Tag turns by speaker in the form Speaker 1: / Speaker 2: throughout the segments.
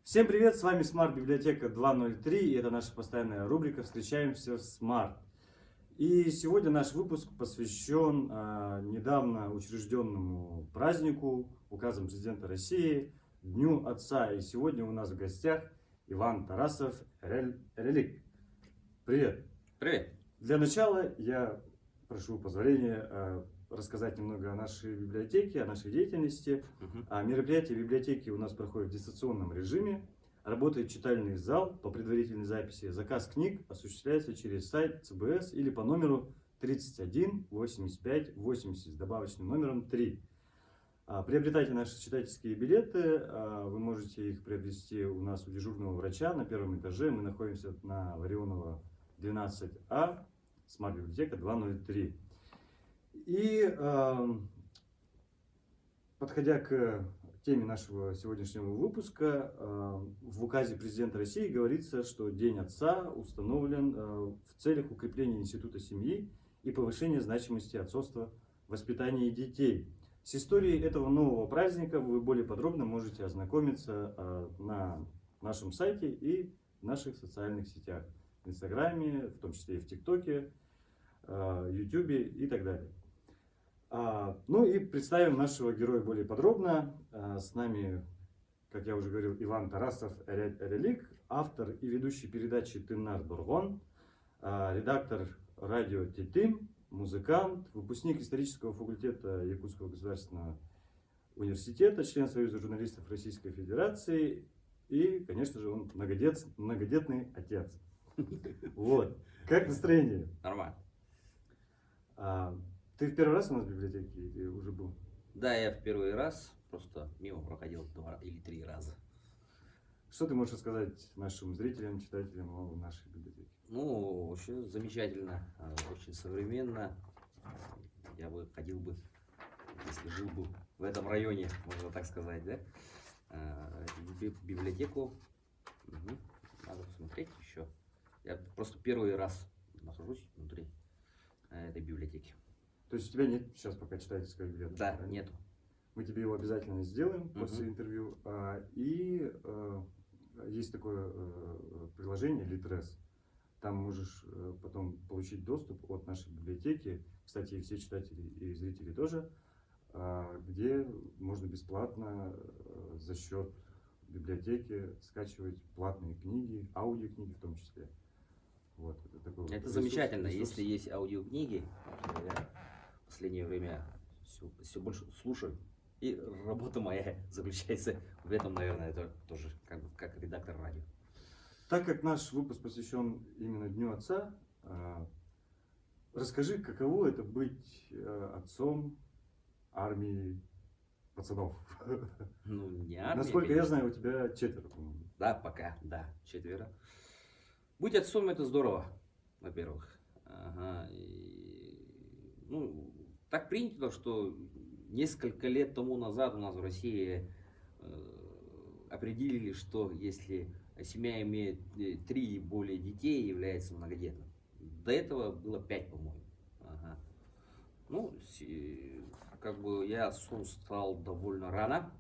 Speaker 1: Всем привет, с вами Smart Библиотека 2.0.3, и это наша постоянная рубрика «Встречаемся в Smart». И сегодня наш выпуск посвящен недавно учрежденному празднику, указом президента России, Дню Отца. И сегодня у нас в гостях Иван Тарасов Эрелик. Привет!
Speaker 2: Привет!
Speaker 1: Для начала я прошу позволения рассказать немного о нашей библиотеке, о нашей деятельности. Мероприятия библиотеки у нас проходят в дистанционном режиме. Работает читальный зал по предварительной записи. Заказ книг осуществляется через сайт ЦБС или по номеру 31 85 80 с добавочным номером 3. Приобретайте наши читательские билеты. Вы можете их приобрести у нас у дежурного врача на первом этаже. Мы находимся на Ларионова 12А, Смарт-библиотека 2.0.3. И подходя к теме нашего сегодняшнего выпуска, в указе президента России говорится, что День Отца установлен в целях укрепления института семьи и повышения значимости отцовства в воспитании детей. С историей этого нового праздника вы более подробно можете ознакомиться на нашем сайте и в наших социальных сетях. В Инстаграме, в том числе и в ТикТоке, Ютубе и так далее. Ну и представим нашего героя более подробно. С нами, как я уже говорил, Иван Тарасов Эрелик, автор и ведущий передачи «Тыннар Бургон», редактор радио «Тетим», музыкант, выпускник исторического факультета Якутского государственного университета, член Союза журналистов Российской Федерации и, конечно же, он многодетный отец. Вот. Как настроение?
Speaker 2: Нормально.
Speaker 1: Ты в первый раз у нас в библиотеке или уже был?
Speaker 2: Да, я в первый раз, просто мимо проходил 2 или 3 раза.
Speaker 1: Что ты можешь рассказать нашим зрителям, читателям о нашей библиотеке?
Speaker 2: Ну, вообще замечательно, очень современно. Я бы ходил бы, если жил бы в этом районе, можно так сказать, да? Библиотеку. Надо посмотреть еще. Я просто первый раз нахожусь внутри этой библиотеки.
Speaker 1: То есть у тебя нет сейчас пока читательского билета?
Speaker 2: Да,
Speaker 1: правильно?
Speaker 2: нету.
Speaker 1: Мы тебе его обязательно сделаем после интервью. И есть такое приложение Литрес. Там можешь потом получить доступ от нашей библиотеки. Кстати, и все читатели и зрители тоже. Где можно бесплатно за счет библиотеки скачивать платные книги, аудиокниги в том числе. Вот,
Speaker 2: это замечательно, если есть аудиокниги. Я в последнее время все больше слушаю. И работа моя заключается в этом, наверное, это тоже как редактор радио.
Speaker 1: Так как наш выпуск посвящен именно Дню Отца, расскажи, каково это быть отцом армии пацанов?
Speaker 2: Ну, не армия.
Speaker 1: Насколько я знаю, у тебя 4, по-моему.
Speaker 2: Да, пока, да, 4. Быть отцом — это здорово, во-первых. Ну, так принято, что несколько лет тому назад у нас в России определили, что если семья имеет 3 и более детей, является многодетным. До этого было 5, по-моему. Ну, как бы я отцом стал довольно рано.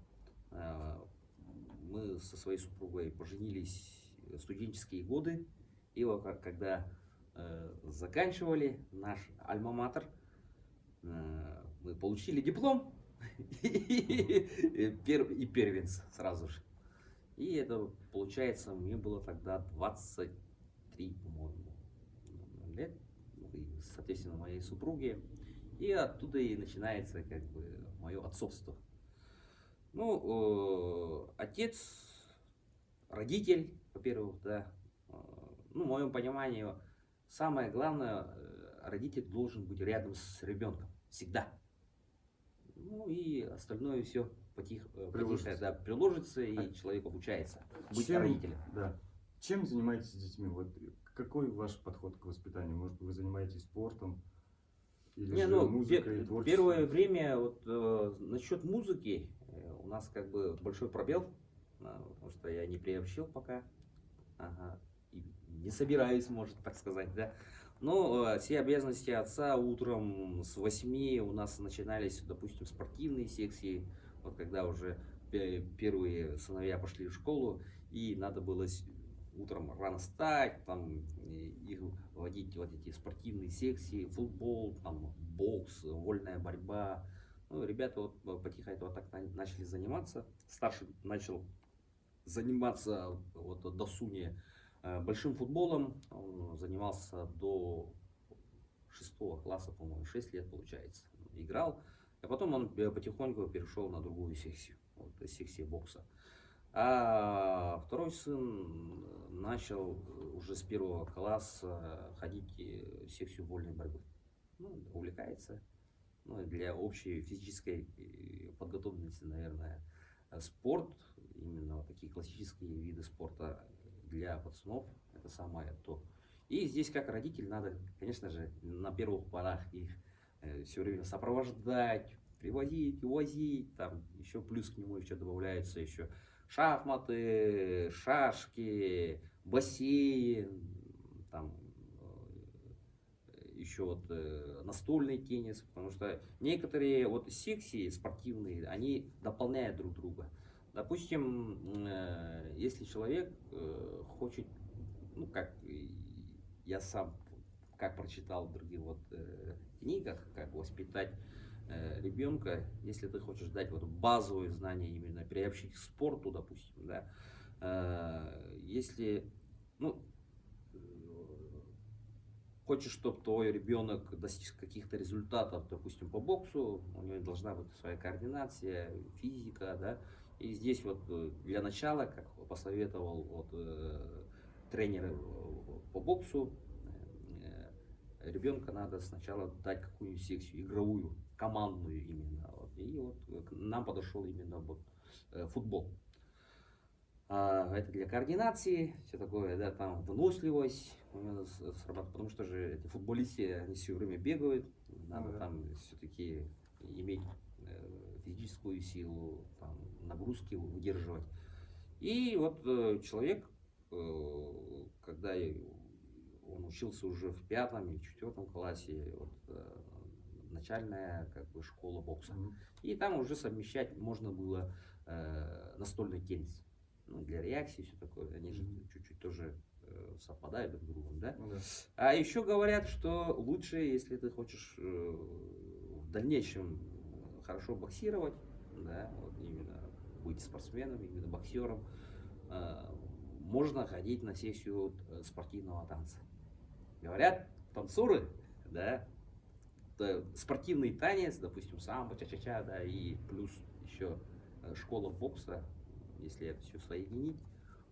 Speaker 2: Мы со своей супругой поженились в студенческие годы. И вот когда заканчивали наш альма-матер, мы получили диплом и первенец сразу же. И это, получается, мне было тогда 23, по-моему, лет, и, соответственно, моей супруге. И оттуда и начинается как бы мое отцовство. Ну, отец, родитель, во-первых, да. Ну, в моем понимании, самое главное, родитель должен быть рядом с ребенком. Всегда. Ну и остальное все потихо приложится, и человек обучается быть родителем.
Speaker 1: Да. Чем занимаетесь с детьми? Вот какой ваш подход к воспитанию? Может быть, вы занимаетесь спортом? Или музыкой, творчеством?
Speaker 2: Первое время, вот насчет музыки, у нас как бы большой пробел, потому что я не приобщил пока. И не собираюсь, может так сказать, да. Но все обязанности отца утром с 8 у нас начинались, допустим, спортивные секции. Вот когда уже первые сыновья пошли в школу, и надо было утром рано встать, там, их водить вот эти спортивные секции, футбол, там, бокс, вольная борьба. Ну, ребята вот потихоньку вот так начали заниматься. Старший начал заниматься вот до Суни большим футболом. Он занимался до 6 класса, по-моему, 6 лет получается. Играл. А потом он потихоньку перешел на другую секцию, вот, секцию бокса. А второй сын начал уже с 1 класса ходить в секцию вольной борьбы. Ну, увлекается. Ну, для общей физической подготовленности, наверное, спорт, именно вот такие классические виды спорта для пацанов, это самое то. И здесь, как родитель, надо, конечно же, на первых порах их все время сопровождать, привозить, увозить, там еще плюс к нему еще добавляются еще шахматы, шашки, бассейн, там еще вот настольный теннис, потому что некоторые вот секции спортивные, они дополняют друг друга. Допустим, если человек хочет, ну как я сам, как прочитал в других вот книгах, как воспитать ребенка, если ты хочешь дать вот базовые знания, именно приобщить к спорту, допустим, да, если, ну, хочешь, чтобы твой ребенок достиг каких-то результатов, допустим, по боксу, у него должна быть своя координация, физика, да, и здесь вот для начала, как посоветовал вот, тренер по боксу, ребенка надо сначала дать какую-нибудь секцию игровую, командную именно. Вот. И вот к нам подошел именно вот, футбол. Это для координации, все такое, да, там выносливость срабатывает, потому что же эти футболисты, они все время бегают, надо там все-таки иметь физическую силу, там, нагрузки выдерживать. И вот человек, когда он учился уже в 5 или 4 классе, вот, начальная как бы школа бокса. И там уже совмещать можно было настольный теннис. Ну, для реакции все такое, они же чуть-чуть тоже совпадают друг с другом, да?
Speaker 1: Ну, да.
Speaker 2: А еще говорят, что лучше, если ты хочешь в дальнейшем хорошо боксировать, да, вот именно быть спортсменом, именно боксером, можно ходить на секцию спортивного танца. Говорят, танцоры, да, спортивный танец, допустим, самбо, ча-ча-ча, да, и плюс еще школа бокса, если это все соединить,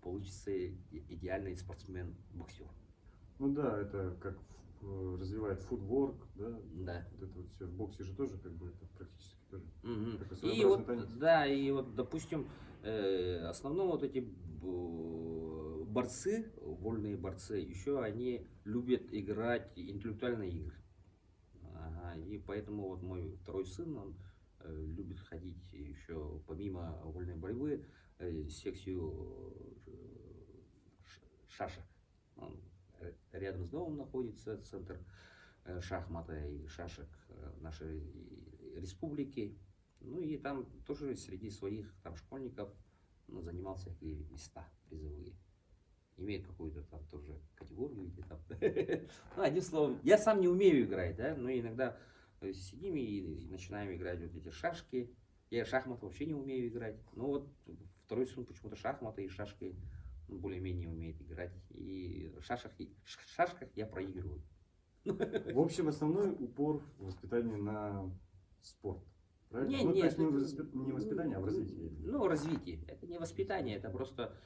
Speaker 2: получится идеальный спортсмен-боксер.
Speaker 1: Ну да, это как развивает футворк, да?
Speaker 2: Да.
Speaker 1: Вот это вот все. В боксе же тоже как бы это практически тоже.
Speaker 2: Угу.
Speaker 1: Такой
Speaker 2: И вот,
Speaker 1: танец.
Speaker 2: да, и вот, допустим, основном вот эти борцы, вольные борцы, еще они любят играть интеллектуальные игры. Ага, и поэтому вот мой второй сын, он любит ходить еще помимо вольной борьбы секцию шашек. Он рядом с домом находится центр шахмата и шашек нашей республики. Ну и там тоже среди своих там школьников занимался всякие места призовые. Имеет какую-то там тоже категорию или там. Ну, одним словом, я сам не умею играть, да, но иногда сидим и начинаем играть вот эти шашки. Я шахмат вообще не умею играть. Но вот второй сын почему-то шахматы и шашки более-менее умеет играть. И в шашках я проигрываю.
Speaker 1: В общем, основной упор в воспитании на спорт. Правильно?
Speaker 2: Не,
Speaker 1: Ну, то
Speaker 2: нет,
Speaker 1: есть не воспитание, а в развитии.
Speaker 2: Ну, развитие. Это не воспитание, это просто...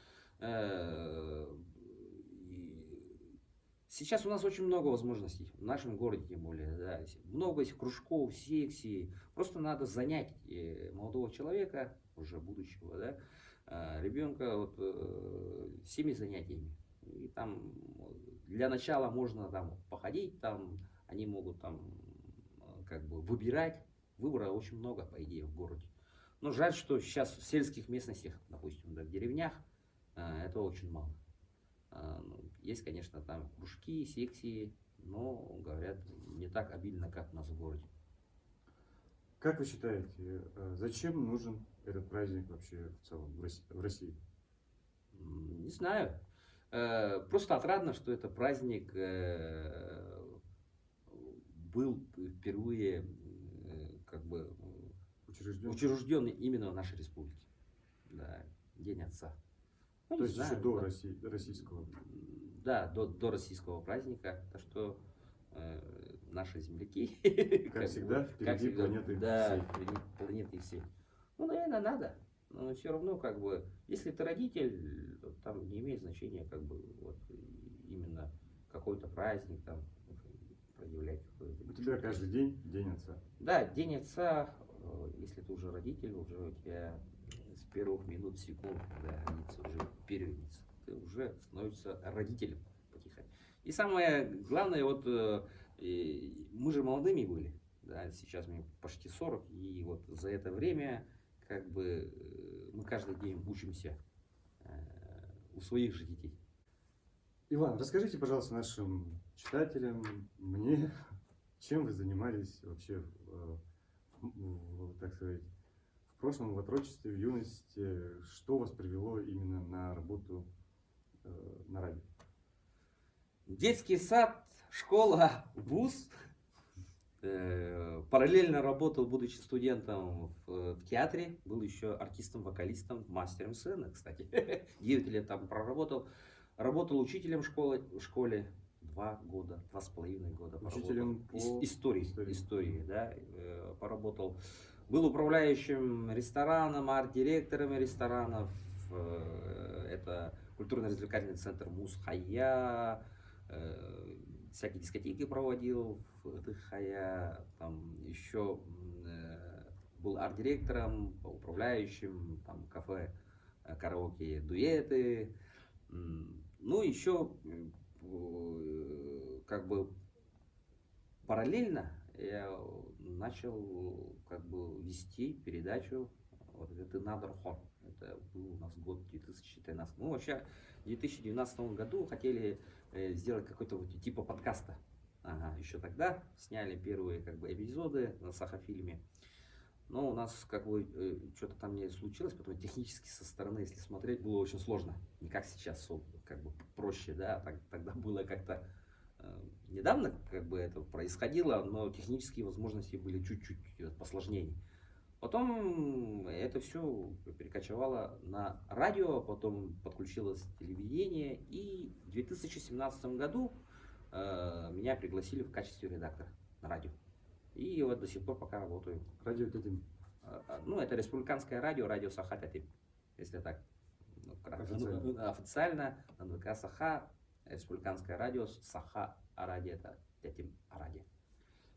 Speaker 2: Сейчас у нас очень много возможностей, в нашем городе тем более, да, много есть кружков, секций, просто надо занять молодого человека, уже будущего, да, ребенка вот, всеми занятиями. И там для начала можно там походить, там они могут там как бы выбирать, выбора очень много, по идее, в городе. Но жаль, что сейчас в сельских местностях, допустим, да, в деревнях, этого очень мало. Есть, конечно, там кружки, секции, но, говорят, не так обильно, как у нас в городе.
Speaker 1: Как вы считаете, зачем нужен этот праздник вообще в целом в России?
Speaker 2: Не знаю. Просто отрадно, что это праздник был впервые как бы учрежден именно в нашей республике. Да, День Отца. Ну,
Speaker 1: То
Speaker 2: не
Speaker 1: есть
Speaker 2: знаю,
Speaker 1: еще до
Speaker 2: да.
Speaker 1: российского.
Speaker 2: Да, до российского праздника. Так что наши земляки,
Speaker 1: Как всегда, впереди планеты
Speaker 2: да,
Speaker 1: всей.
Speaker 2: впереди планеты всей. Ну, наверное, надо. Но все равно, как бы, если ты родитель, то там не имеет значения, как бы, вот, именно какой-то праздник, там, проявлять какое-то.
Speaker 1: У тебя каждый день День Отца.
Speaker 2: Да, День Отца, если ты уже родитель, уже у тебя с первых минут, секунд, когда родится уже первенец, ты уже становишься родителем потихоньку. И самое главное, вот мы же молодыми были, да, сейчас мне почти 40, и вот за это время как бы мы каждый день учимся у своих же детей.
Speaker 1: Иван, расскажите, пожалуйста, нашим читателям, мне, чем вы занимались вообще, так сказать, в прошлом, в отрочестве, в юности, что вас привело именно на работу на радио?
Speaker 2: Детский сад, школа, вуз. Параллельно работал, будучи студентом в театре, был еще артистом-вокалистом, мастером сцены, кстати. 9 лет там проработал. Работал учителем в школе 2,5 года.
Speaker 1: Учителем по
Speaker 2: истории, да, поработал. Был управляющим рестораном, арт-директором ресторанов. Это культурно-развлекательный центр Мусхая. Всякие дискотеки проводил в Дыхая, там еще был арт-директором, управляющим, там кафе, караоке, дуэты. Ну, еще как бы параллельно я начал как бы вести передачу вот это Надерхон. Это был у нас год 2013. Ну, вообще, в 2012 году хотели сделать какой-то вот типа подкаста. Ага, еще тогда сняли первые как бы эпизоды на Сахафильме. Но у нас как бы что-то там не случилось, потому технически со стороны, если смотреть, было очень сложно. Не как сейчас, как бы проще, да, тогда было как-то недавно как бы это происходило, но технические возможности были чуть-чуть посложнее. Потом это все перекочевало на радио, потом подключилось телевидение, и в 2017 году меня пригласили в качестве редактора на радио. И вот до сих пор пока работаю.
Speaker 1: Радио Тетим.
Speaker 2: Ну, это республиканское радио, радио Саха Тетим, если так. Официально НВК Саха, республиканское радио Саха Аради, это Тетим Аради.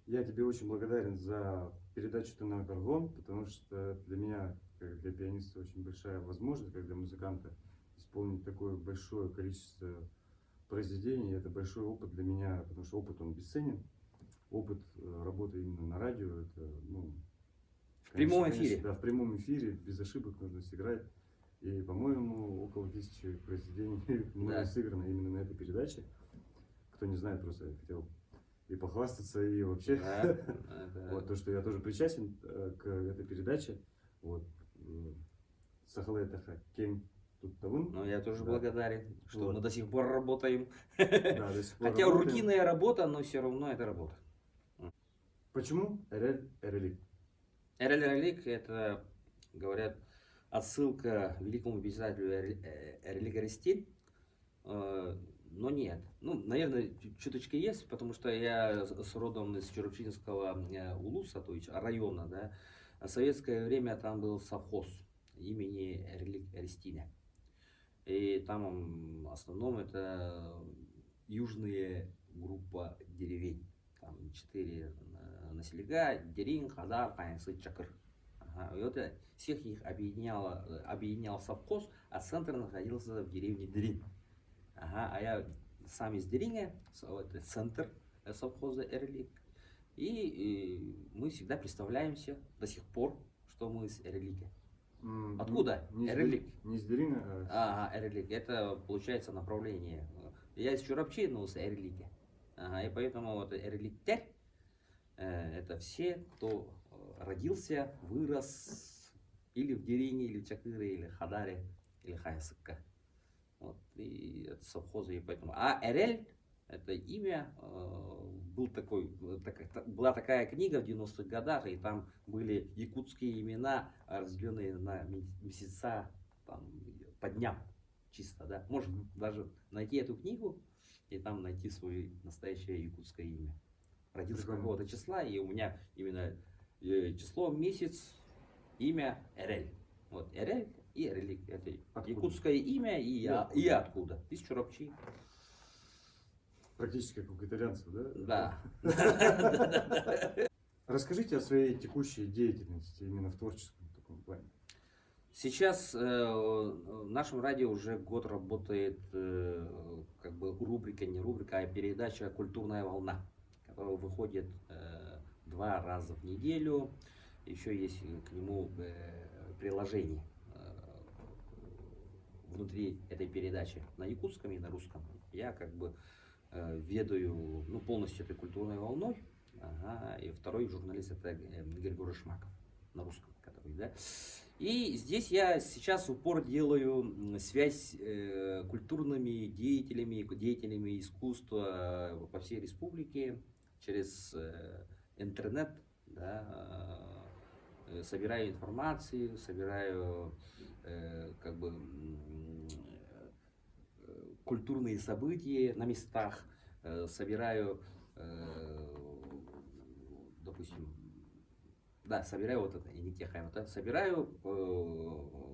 Speaker 1: Я тебе очень благодарен за передачу «Ты на Горгон», потому что для меня, как для пианиста, очень большая возможность, как для музыканта, исполнить такое большое количество произведений. Это большой опыт для меня, потому что опыт он бесценен. Опыт работы именно на радио, это, ну,
Speaker 2: в прямом эфире.
Speaker 1: Конечно, да, в прямом эфире, без ошибок нужно сыграть. И, по-моему, около 1000 произведений мною сыграно именно на этой передаче. Кто не знает, просто я хотел и похвастаться, и вообще, вот, то, что я тоже причастен к этой передаче. Вот. Сахалай Таха Кем тут Тавун.
Speaker 2: Ну, я тоже благодарен, что мы до сих пор работаем.
Speaker 1: Да, до сих пор
Speaker 2: Хотя
Speaker 1: работаем.
Speaker 2: рутинная работа, но все равно это работа.
Speaker 1: Почему Эрель Эрелик?
Speaker 2: Эрель Эрелик — это, говорят, отсылка к великому писателю Эрелик Арестин. Но нет. Ну, наверное, чуточка есть, потому что я с родом из Черупчинского улуса, то есть района, да. В советское время там был совхоз имени Эрелик Арестиня. И там в основном это южная группа деревень. Там 4 населения: Дерин, Хадар, Кайнсы, Чакыр. Ага. И вот всех их объединял совхоз, а центр находился в деревне Дерин. Ага, а я сам из Деринга, это центр совхоза Эрелик. И мы всегда представляемся до сих пор, что мы из Эрелика. Откуда? Эрелик.
Speaker 1: Не из Деринга,
Speaker 2: Ага, Эрелик. Это получается направление. Я из Чурапчи, но с Эрелика. Ага, и поэтому вот Эреликтер, это все, кто родился, вырос или в Деревне, или в Чакыре, или Хадаре, или Хаясыкка. Вот, и это совхозы, и поэтому. А Эрель, это имя, была такая книга в 90-х годах, и там были якутские имена, разделенные на месяца, там, по дням, чисто, да. Можно даже найти эту книгу и там найти свое настоящее якутское имя. Родился какого-то числа, и у меня именно число, месяц, имя Эрель. Вот, Эрель и Эрелик. Это
Speaker 1: Откуда?
Speaker 2: якутское имя и откуда? Из Чурапчи.
Speaker 1: Практически как у вегетарианцев,
Speaker 2: Да.
Speaker 1: да? Расскажите о своей текущей деятельности именно в творческом таком плане.
Speaker 2: Сейчас в нашем радио уже год работает как бы рубрика, не рубрика, а передача «Культурная волна», которая выходит 2 раза в неделю. Еще есть к нему приложение внутри этой передачи на якутском и на русском. Я как бы ведаю полностью этой культурной волной. Ага, и второй журналист это Григорий Шмаков на русском, который, да. И здесь я сейчас упор делаю связь культурными деятелями искусства по всей республике через интернет, да, собираю информацию, собираю как бы культурные события на местах, собираю, допустим, да, собираю вот это, собираю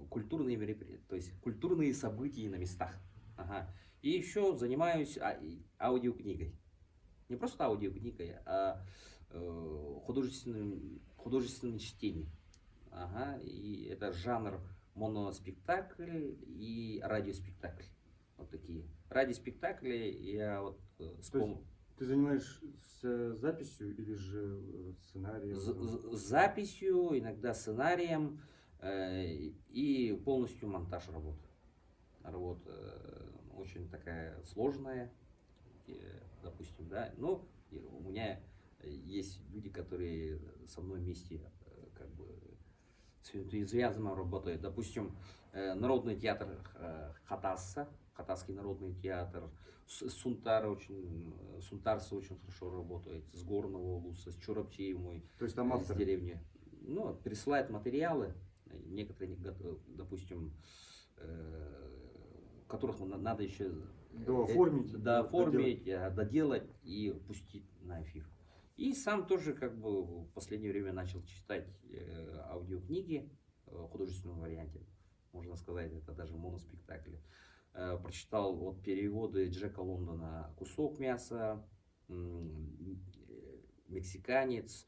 Speaker 2: культурные мероприятия, то есть культурные события на местах. Ага. И еще занимаюсь аудиокнигой. Не просто аудиокнигой, а художественным чтением. Ага. И это жанр моноспектакль и радиоспектакль. Вот такие. Радиоспектакли я вот
Speaker 1: Ты занимаешься записью или же сценарием?
Speaker 2: Записью, иногда сценарием и полностью монтаж работы. Работа очень такая сложная, допустим, да. Но у меня есть люди, которые со мной вместе как бы с энтузиазмом работают. Допустим, Народный театр Хатасса, Хатасский народный театр, Сунтарцы очень хорошо работает, с Горного Улуса, с Чурапчи мой,
Speaker 1: то есть там
Speaker 2: с деревни. Ну, присылают материалы, некоторые, допустим, которых надо еще дооформить, доделать и пустить на эфир. И сам тоже как бы в последнее время начал читать аудиокниги в художественном варианте. Можно сказать, это даже моноспектакли. Прочитал вот переводы Джека Лондона «Кусок мяса», «Мексиканец»,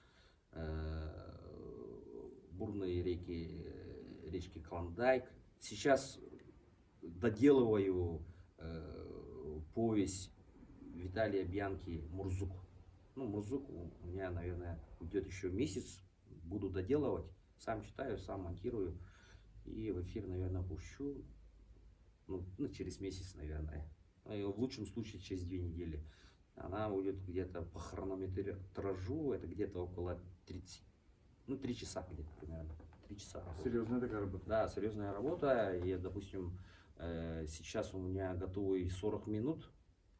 Speaker 2: «Бурные речки Клондайк». Сейчас доделываю повесть Виталия Бьянки «Мурзук». Ну, «Мурзук» у меня, наверное, уйдет еще месяц. Буду доделывать. Сам читаю, сам монтирую. И в эфир, наверное, пущу. Ну, через месяц, наверное. В лучшем случае через 2 недели. Она уйдет где-то по хронометражу, это где-то около 30, 3 часа где-то примерно. 3 часа работы.
Speaker 1: Серьезная такая работа. Да,
Speaker 2: серьезная работа. И, допустим, сейчас у меня готовы 40 минут.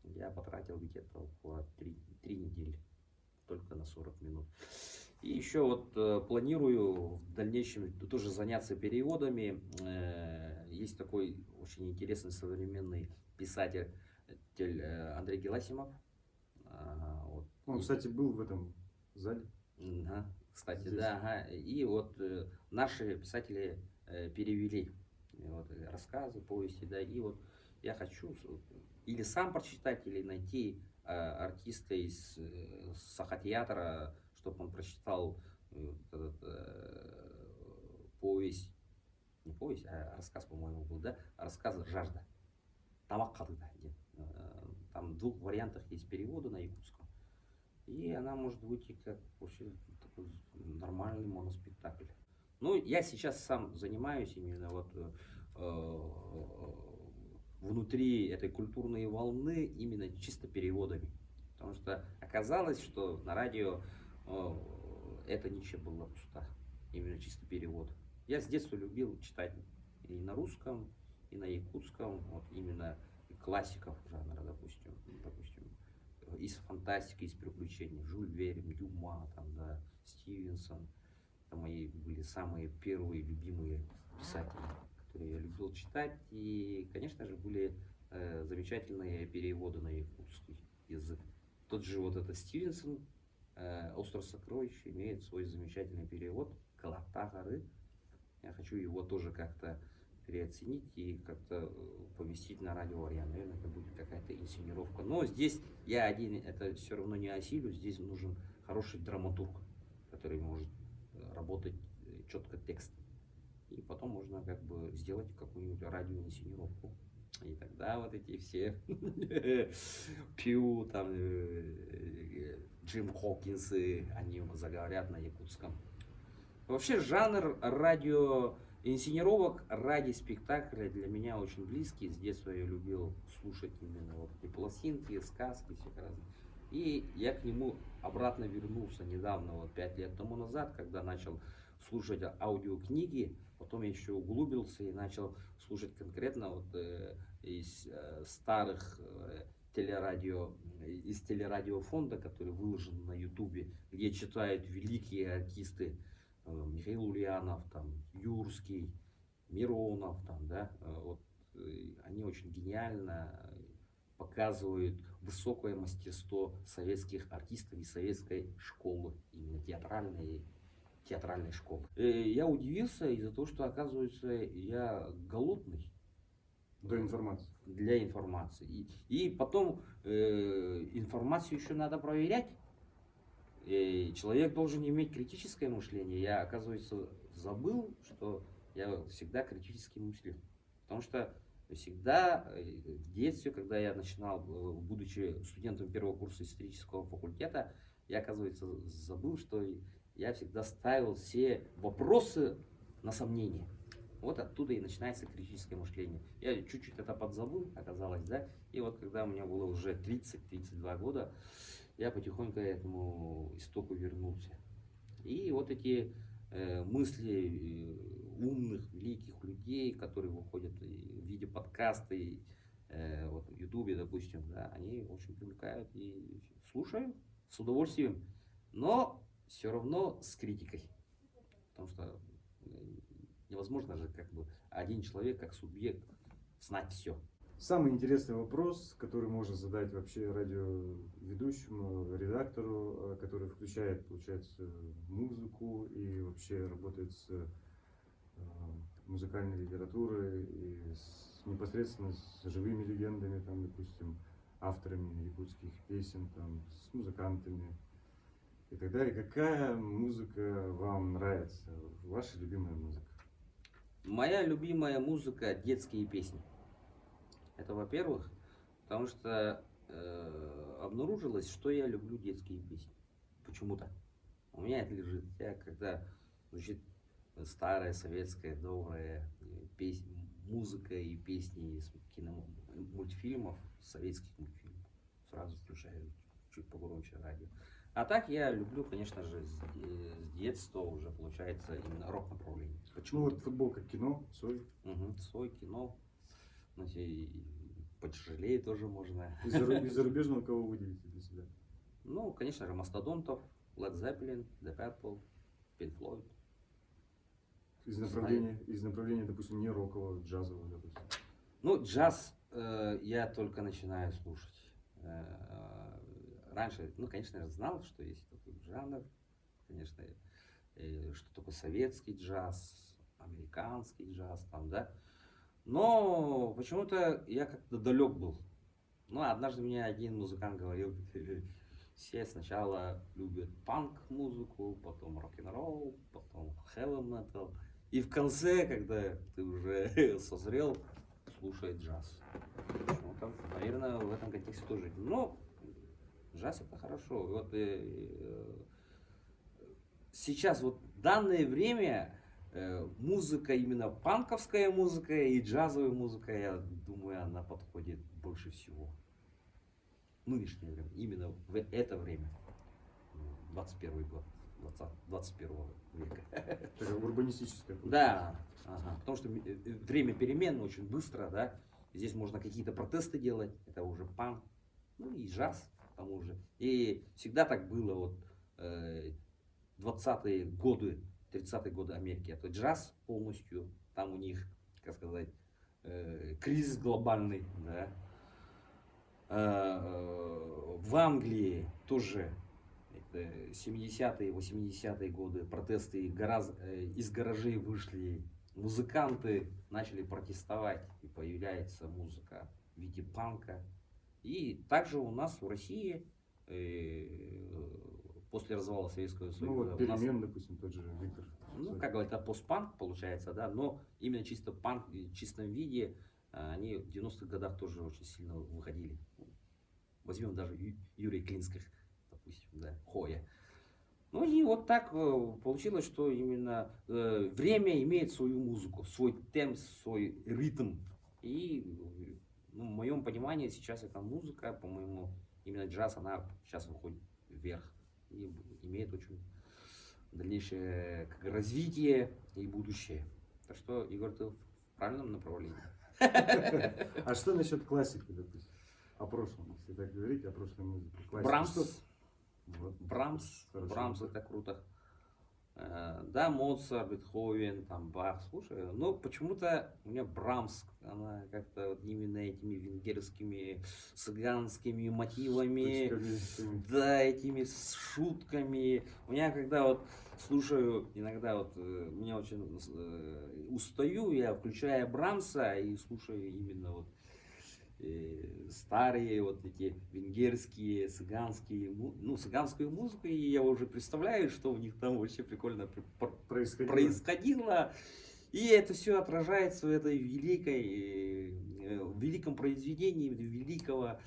Speaker 2: Я потратил где-то около 3 недели. Только на 40 минут. И еще вот планирую в дальнейшем тоже заняться переводами. Есть такой очень интересный современный писатель Андрей Геласимов. Вот.
Speaker 1: Он, кстати, был в этом зале.
Speaker 2: Ага, кстати, здесь. Да. Ага. И вот наши писатели перевели вот, рассказы, повести, да. И вот я хочу или сам прочитать, или найти артиста из Сахатеатра, чтобы он прочитал повесть, не повесть, а рассказ, по-моему, был, да? Рассказ «Жажда». Тамак Кадыда. Там в 2 вариантах есть переводы на якутском. И она может выйти как вообще такой нормальный моноспектакль. Ну, я сейчас сам занимаюсь именно вот внутри этой культурной волны именно чисто переводами. Потому что оказалось, что на радио эта ниша была пуста. Именно чисто перевод. Я с детства любил читать и на русском, и на якутском, вот именно классиков жанра, допустим, из фантастики, из приключений, Жюль Верн, Дюма, там, да, Стивенсон. Это мои были самые первые любимые писатели, которые я любил читать. И, конечно же, были замечательные переводы на якутский язык. Тот же вот этот Стивенсон, «Остров сокровищ» имеет свой замечательный перевод «Колота горы». Я хочу его тоже как-то переоценить и как-то поместить на радиовариант. Наверное, это будет какая-то инсценировка. Но здесь я один это все равно не осилю. Здесь нужен хороший драматург, который может работать четко текст. И потом можно как бы сделать какую-нибудь радиоинсценировку. И тогда вот эти все Пью, там, Джим Хокинсы, они заговорят на якутском. Вообще жанр радиоинсценировок ради спектакля для меня очень близкий. С детства я любил слушать именно вот эти пластинки, сказки, все разные. И я к нему обратно вернулся недавно, вот 5 лет тому назад, когда начал слушать аудиокниги. Потом я еще углубился и начал слушать конкретно вот из старых из телерадиофонда, который выложен на ютубе, где читают великие артисты Михаил Ульянов, там, Юрский, Миронов, там, да, вот, они очень гениально показывают высокое мастерство советских артистов и советской школы, именно театральной школы. Я удивился из-за того, что, оказывается, я голодный.
Speaker 1: До информации.
Speaker 2: Для информации. И потом информацию еще надо проверять. И человек должен иметь критическое мышление. Я, оказывается, забыл, что я всегда критически мыслю. Потому что всегда в детстве, когда я начинал, будучи студентом первого курса исторического факультета, я, оказывается, забыл, что я всегда ставил все вопросы на сомнение. Вот оттуда и начинается критическое мышление. Я чуть-чуть это подзабыл, оказалось, да. И вот когда у меня было уже 30-32 года, я потихоньку к этому истоку вернулся. И вот эти мысли умных, великих людей, которые выходят в виде подкаста, и вот в Ютубе, допустим, да, они очень привлекают и слушаю с удовольствием, но все равно с критикой. Потому что невозможно же как бы один человек как субъект знать все.
Speaker 1: Самый интересный вопрос, который можно задать вообще радиоведущему, редактору, который включает, получается, музыку и вообще работает с музыкальной литературой и непосредственно с живыми легендами, там, допустим, авторами якутских песен, там, с музыкантами и так далее. Какая музыка вам нравится? Ваша любимая музыка?
Speaker 2: Моя любимая музыка — детские песни. Это, во-первых, потому что обнаружилось, что я люблю детские песни. Почему-то. У меня это лежит. Я когда звучит старая советская добрая музыка и песни из мультфильмов, советских мультфильмов, сразу включаю чуть погромче радио. А так я люблю, конечно же, с детства уже, получается, именно рок-направление.
Speaker 1: Почему? Ну вот футболка, кино, Цой.
Speaker 2: Цой, кино. И потяжелее тоже можно.
Speaker 1: Из зарубежного кого выделите для себя?
Speaker 2: Ну, конечно же, Мастодонтов, Led Zeppelin, The Purple, Pink Floyd.
Speaker 1: Из направления, допустим, не рокового, джазового, допустим.
Speaker 2: Ну, джаз я только начинаю слушать. Раньше, ну, конечно, я знал, что есть такой жанр, конечно, что такое советский джаз, американский джаз, там, да. Но почему-то я как-то далек был. Ну, однажды мне один музыкант говорил, все сначала любят панк-музыку, потом рок-н-ролл, потом heavy metal. И в конце, когда ты уже созрел, слушай джаз. Почему-то, наверное, в этом контексте тоже. Но джаз — это хорошо. Вот сейчас, вот в данное время, музыка, именно панковская музыка и джазовая музыка, я думаю, она подходит больше всего. Нынешнее время, именно в это время, 21 год. 21 века.
Speaker 1: Такая урбанистическая.
Speaker 2: Да, ага, потому что время перемен очень быстро, да. Здесь можно какие-то протесты делать, это уже панк, ну и джаз к тому же. И всегда так было, вот 20-е годы, 30-е годы Америки, это джаз полностью, там у них, как сказать, кризис глобальный, да. В Англии тоже это 70-е, 80-е годы протесты, из гаражей вышли музыканты, начали протестовать, и появляется музыка в виде панка. И также у нас в России после развала Советского Союза.
Speaker 1: Ну вот перемен, допустим, тот же Виктор.
Speaker 2: Ну, как говорят, это постпанк получается, да, но именно чисто панк в чистом виде они в 90-х годах тоже очень сильно выходили. Возьмем даже Юрия Клинских, допустим, да, Хоя. Ну и вот так получилось, что именно время имеет свою музыку, свой темп, свой ритм. И в моем понимании сейчас эта музыка, по-моему, именно джаз, она сейчас выходит вверх и имеет очень дальнейшее развитие и будущее. Так что, Егор, ты в правильном направлении.
Speaker 1: А что насчет классики, допустим? О прошлом, если так говорить, о прошлой музыке.
Speaker 2: Брамс.
Speaker 1: Вот.
Speaker 2: Брамс это круто. Да, Моцарт, Бетховен, там Бах, слушай, но почему-то у меня Брамс, она как-то вот именно этими венгерскими, цыганскими мотивами, да, этими шутками. У меня когда вот слушаю, иногда вот, меня очень устаю, я включаю Брамса и слушаю именно вот старые вот эти венгерские, цыганские, ну, цыганскую музыку, и я уже представляю, что у них там вообще прикольно происходило. И это все отражается в этой великом произведении великого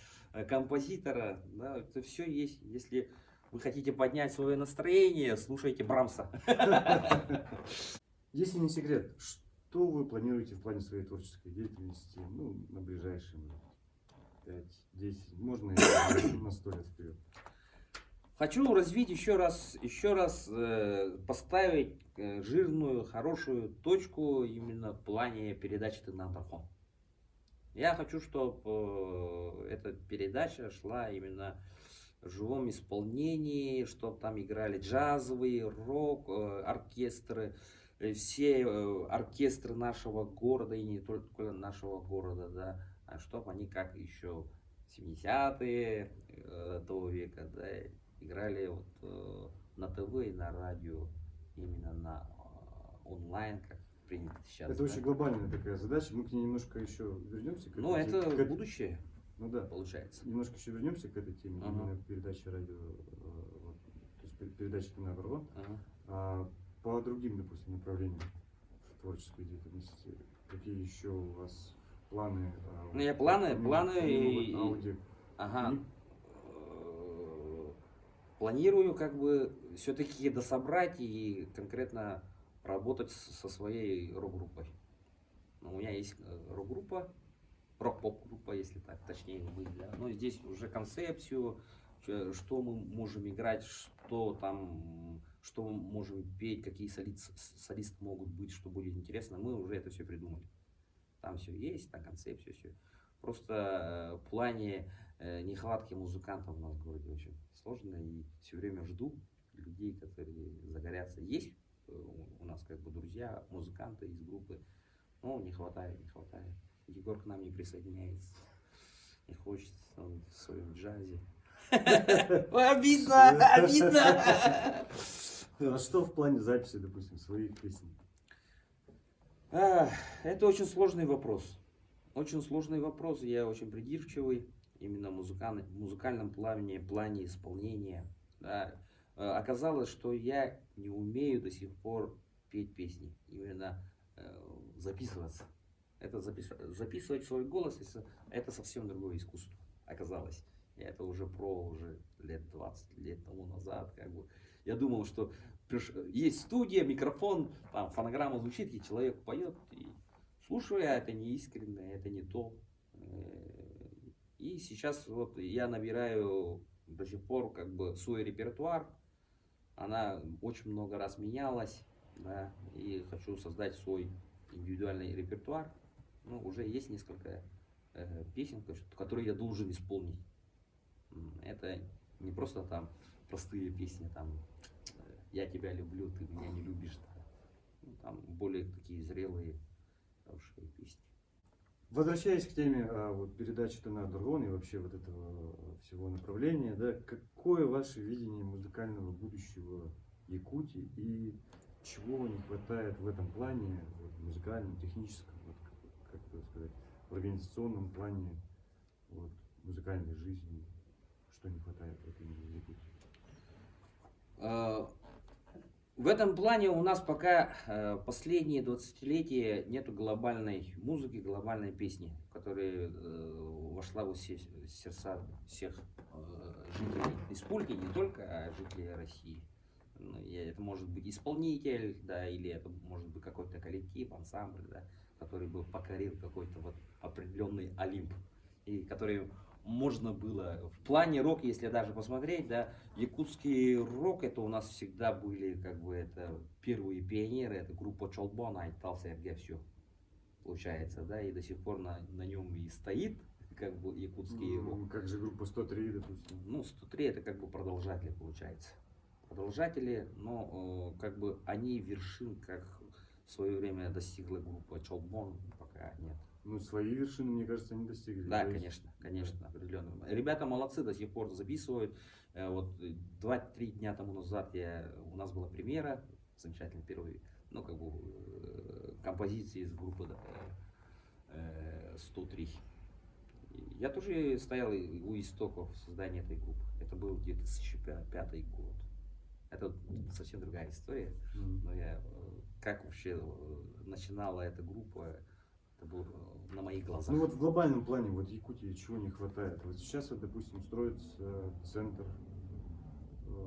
Speaker 2: композитора. Да, это все есть. Если вы хотите поднять свое настроение, слушайте Брамса.
Speaker 1: Если не секрет, что вы планируете в плане своей творческой деятельности, ну, на ближайшие 5-10, можно на 100 лет вперед?
Speaker 2: Хочу развить еще раз поставить жирную, хорошую точку именно в плане передачи «Ты нам дракон». Я хочу, чтобы эта передача шла именно в живом исполнении, чтобы там играли джазовые, рок, оркестры, все оркестры нашего города и не только нашего города, да, а чтобы они как еще 70-е того века, да, играли вот на ТВ и на радио, именно на онлайн, как принято сейчас.
Speaker 1: Это
Speaker 2: да?
Speaker 1: очень глобальная такая задача, мы к ней немножко еще вернемся.
Speaker 2: Ну, это будущее,
Speaker 1: ну, да.
Speaker 2: получается.
Speaker 1: Немножко еще вернемся к этой теме, именно передачи радио, то есть передачи «Ты на дракон». По другим, допустим, направлениям в творческой деятельности, какие еще у вас планы?
Speaker 2: Ну, я планы
Speaker 1: и аудио.
Speaker 2: Ага. Планирую как бы все-таки дособрать и конкретно работать со своей рок-группой. У меня есть рок-группа, рок-поп-группа, если так точнее быть, да. Но здесь уже концепцию, что мы можем играть, что мы можем петь, какие солисты могут быть, что будет интересно, мы уже это все придумали. Там все есть, там концепция, все. Просто в плане нехватки музыкантов у нас в городе очень сложно, и все время жду людей, которые загорятся. Есть у нас как бы друзья, музыканты из группы, но не хватает. Егор к нам не присоединяется, не хочет, он в своем джазе. Обидно!
Speaker 1: А что в плане записи, допустим, своих песен?
Speaker 2: Это очень сложный вопрос. Очень сложный вопрос. Я очень придирчивый именно в музыкальном плане исполнения. Да. Оказалось, что я не умею до сих пор петь песни, именно записываться. Это записывать свой голос, это совсем другое искусство. Оказалось. Я это уже лет 20 лет тому назад. Как бы. Я думал, что есть студия, микрофон, там фонограмма звучит, и человек поет. И слушаю я, это не искренне, это не то. И сейчас вот я набираю до сих пор как бы свой репертуар. она очень много раз менялась, да, и хочу создать свой индивидуальный репертуар. Ну, уже есть несколько песен, которые я должен исполнить. Это не просто там простые песни, там «Я тебя люблю, ты меня не любишь». Да. Ну, там более такие зрелые, хорошие песни.
Speaker 1: Возвращаясь к теме вот, передачи Тенар Даргон и вообще вот этого всего направления, да, какое ваше видение музыкального будущего Якутии и чего не хватает в этом плане, вот, музыкальном, техническом, вот, как это сказать, в организационном плане вот, музыкальной жизни, что не хватает вот, именно в Якутии?
Speaker 2: В этом плане у нас пока последние 20-летия нету глобальной музыки, глобальной песни, которая вошла в сердца всех жителей республики, не только жителей России. Это может быть исполнитель, да, или это может быть какой-то коллектив, ансамбль, да, который бы покорил какой-то вот определенный Олимп, и который можно было в плане рок, если даже посмотреть, да, якутский рок, это у нас всегда были как бы это первые пионеры, это группа Чолбон, Айтал Серге, все получается, да, и до сих пор на нем и стоит как бы якутский рок.
Speaker 1: Как же группа 103, допустим?
Speaker 2: Ну, 103 это как бы продолжатели получается. Продолжатели, но как бы они вершин, как в свое время достигла группа Чолбон, пока нет.
Speaker 1: Ну, свои вершины, мне кажется, они достигли.
Speaker 2: Да,
Speaker 1: То есть,
Speaker 2: конечно, определенно. Ребята молодцы, до сих пор записывают. Вот 2-3 дня тому назад у нас была премьера, замечательный первый, ну, как бы, композиции из группы 103. Я тоже стоял у истоков создания этой группы. Это был 2005 год. Это совсем другая история. Но как вообще начинала эта группа, это было на моих глазах.
Speaker 1: Ну вот в глобальном плане вот Якутии чего не хватает? Вот сейчас, вот, допустим, строится центр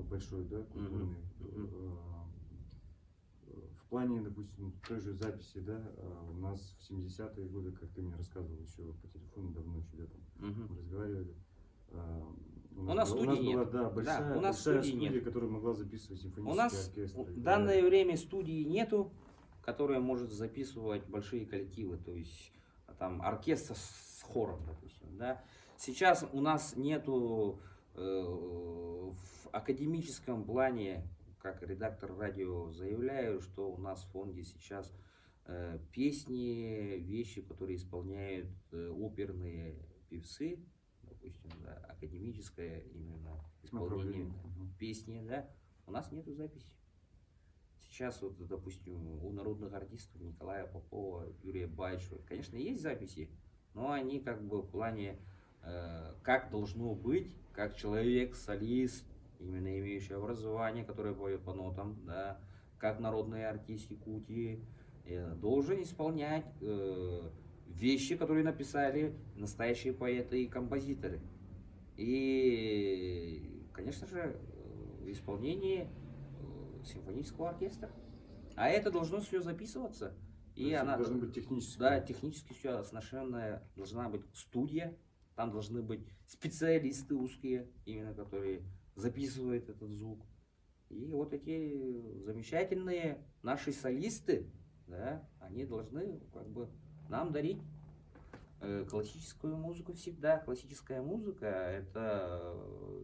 Speaker 1: большой, да, культурный. В плане, допустим, той же записи, да, у нас в 70-е годы, как ты мне рассказывал еще по телефону, давно еще летом мы разговаривали. У нас
Speaker 2: студии
Speaker 1: была,
Speaker 2: нет.
Speaker 1: да, большая,
Speaker 2: У нас
Speaker 1: большая
Speaker 2: студии
Speaker 1: студия,
Speaker 2: нет.
Speaker 1: которая могла записывать
Speaker 2: У
Speaker 1: симфонические
Speaker 2: нас
Speaker 1: оркестры.
Speaker 2: в данное время студии нету, которая может записывать большие коллективы, то есть там оркестр с хором, допустим, да. Сейчас у нас нету в академическом плане, как редактор радио заявляю, что у нас в фонде сейчас песни, вещи, которые исполняют оперные певцы, допустим, да, академическое именно исполнение песни, да, у нас нету записи. Сейчас вот, допустим, у народных артистов Николая Попова, Юрия Байчева, конечно, есть записи, но они как бы в плане, как должно быть, как человек, солист, именно имеющий образование, который поет по нотам, да, как народный артист Якутии, должен исполнять вещи, которые написали настоящие поэты и композиторы. И, конечно же, в исполнении симфонического оркестра. А это должно все записываться. И она
Speaker 1: должна быть технически.
Speaker 2: Да, технически все оснащенная. Должна быть студия. Там должны быть специалисты узкие, именно которые записывают этот звук. И вот эти замечательные наши солисты, да, они должны как бы нам дарить классическую музыку всегда. Классическая музыка, это,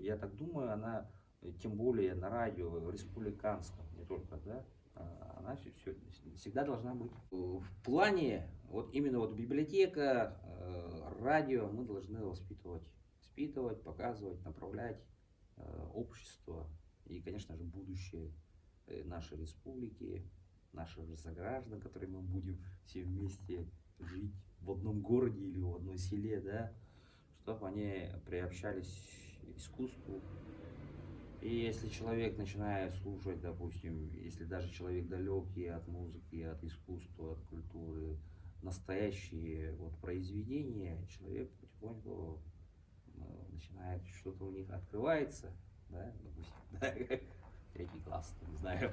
Speaker 2: я так думаю, она, тем более на радио республиканском, не только, да, она всегда должна быть. В плане, вот именно вот библиотека, радио, мы должны воспитывать, показывать, направлять общество и, конечно же, будущее нашей республики, наших же сограждан, которые мы будем все вместе жить в одном городе или в одном селе, да, чтобы они приобщались к искусству. И если человек начинает слушать, допустим, если даже человек далекий от музыки, от искусства, от культуры, настоящие вот произведения, человек потихоньку начинает, что-то у них открывается, да, допустим, да, третий класс, не знаю.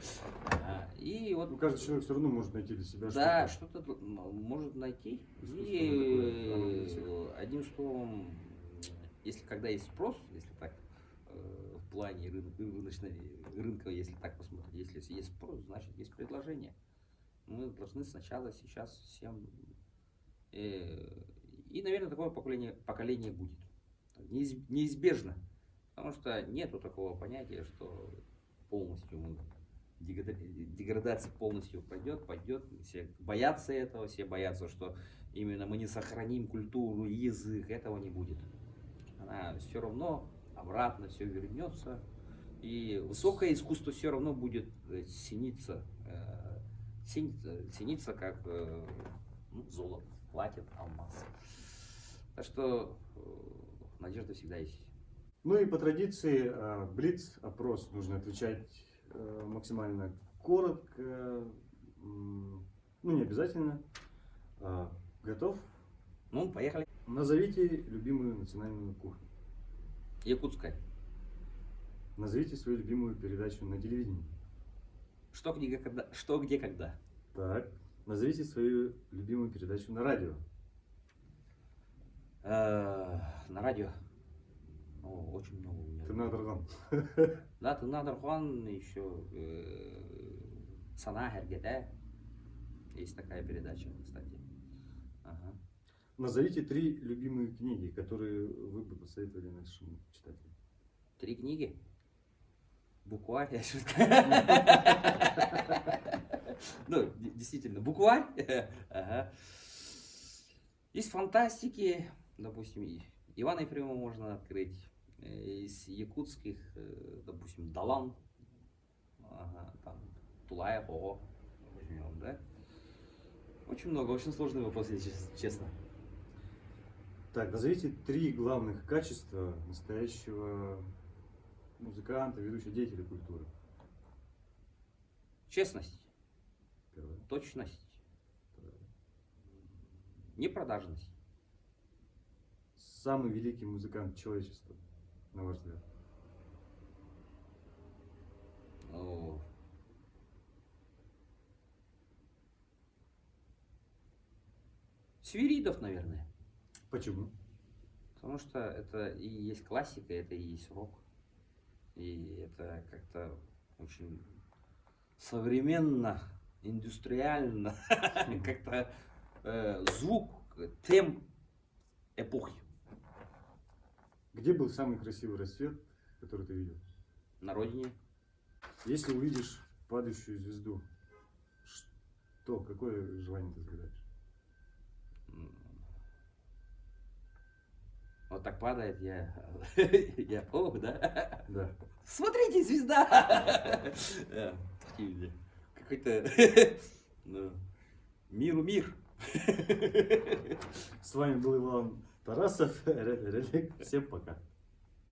Speaker 2: И вот
Speaker 1: ну, каждый человек все равно может найти для себя
Speaker 2: да, что-то может найти. И одним словом, если когда есть спрос, если так в плане рынка, если так посмотреть. Если есть спрос, значит есть предложение. Мы должны сначала сейчас всем... И, наверное, такое поколение будет. Неизбежно. Потому что нету такого понятия, что полностью деградация полностью пойдет. Все боятся этого, все боятся, что именно мы не сохраним культуру, язык, этого не будет. Она все равно обратно все вернется, и высокое искусство все равно будет цениться как золото, платин, алмаз. Так что надежда всегда есть.
Speaker 1: Ну и по традиции блиц-опрос, нужно отвечать максимально коротко, ну не обязательно. Готов?
Speaker 2: Ну, поехали.
Speaker 1: Назовите любимую национальную кухню.
Speaker 2: Якутская.
Speaker 1: Назовите свою любимую передачу на телевидении.
Speaker 2: Что, где, когда.
Speaker 1: Так. Назовите свою любимую передачу на радио.
Speaker 2: На радио. Очень много у меня.
Speaker 1: Тынадарган.
Speaker 2: Да, Тынадарган, еще Сана Хергете. Есть такая передача, кстати. Ага.
Speaker 1: Назовите 3 любимые книги, которые вы бы посоветовали нашим читателям.
Speaker 2: 3 книги? Букварь, я шутка. Ну, действительно, букварь. Ага. Из фантастики, допустим, Ивана Ефремова можно открыть. Из якутских, допустим, Далан. Ага, там, Тулаев, Ого. Возьмем, да? Очень много, очень сложный вопрос, если честно.
Speaker 1: Так, назовите 3 главных качества настоящего музыканта, ведущего деятеля культуры.
Speaker 2: Честность,
Speaker 1: Первое.
Speaker 2: точность,
Speaker 1: Второе.
Speaker 2: непродажность.
Speaker 1: Самый великий музыкант человечества, на ваш взгляд.
Speaker 2: О. Свиридов, наверное.
Speaker 1: Почему?
Speaker 2: Потому что это и есть классика, это и есть рок. И это как-то очень современно, индустриально, как-то звук, темп эпохи.
Speaker 1: Где был самый красивый рассвет, который ты видел?
Speaker 2: На родине.
Speaker 1: Если увидишь падающую звезду, какое желание ты загадаешь?
Speaker 2: Вот так падает, ох, да?
Speaker 1: Да.
Speaker 2: Смотрите, звезда! Какой-то миру мир.
Speaker 1: С вами был Иван Тарасов. Всем пока.